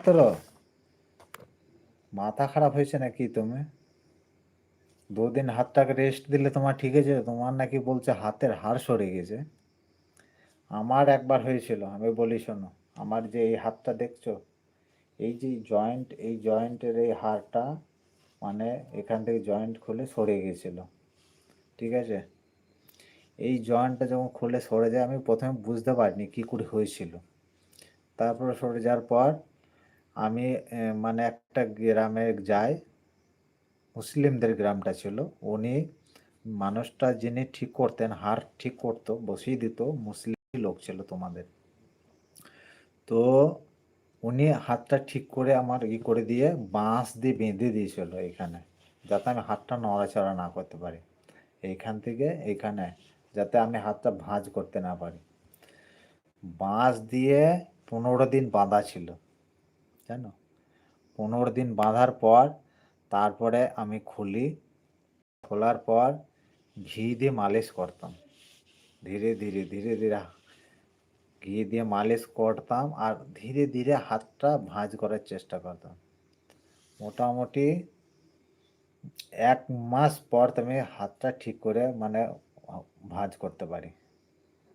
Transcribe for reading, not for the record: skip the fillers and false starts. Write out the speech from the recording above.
মাত্র মাথা খারাপ হয়েছে নাকি তুমি? 2 দিন হাতটাকে রেস্ট দিলে তোমার ঠিক আছে? তোমার নাকি বলছে হাতের হাড় সরে গেছে। আমার একবার হয়েছিল, আমি বলি শোনো। আমার যে এই হাতটা দেখছো, এই যে জয়েন্ট, এই জয়েন্টের এই হাড়টা মানে এখান থেকে জয়েন্ট খুলে সরে গেছিলো, ঠিক আছে? এই জয়েন্টটা যখন খুলে সরে যায়, আমি প্রথমে বুঝতে পারিনি কী করে হয়েছিল। তারপরে সরে যাওয়ার পর আমি মানে একটা গ্রামে যাই, মুসলিমদের গ্রামটা ছিল। উনি মানুষটা যিনি ঠিক করতেন, হাড় ঠিক করতো, বসিয়ে দিত, মুসলিম লোক ছিল তোমাদের। তো উনি হাতটা ঠিক করে আমার করে দিয়ে বাঁশ দিয়ে বেঁধে দিয়েছিল এখানে, যাতে আমি হাতটা নড়াচড়া না করতে পারি, এইখান থেকে এইখানে, যাতে আমি হাতটা ভাঁজ করতে না পারি। বাঁশ দিয়ে 15 দিন বাঁধা ছিল, জানো? 15 দিন বাঁধার পর তারপরে আমি খোলার পর ঘি দিয়ে মালিশ করতাম, ধীরে ধীরে ধীরে ধীরে ঘি দিয়ে মালিশ করতাম, আর ধীরে ধীরে হাতটা ভাঁজ করার চেষ্টা করতাম। মোটামুটি 1 মাস পর তুমি হাতটা ঠিক করে মানে ভাঁজ করতে পারি।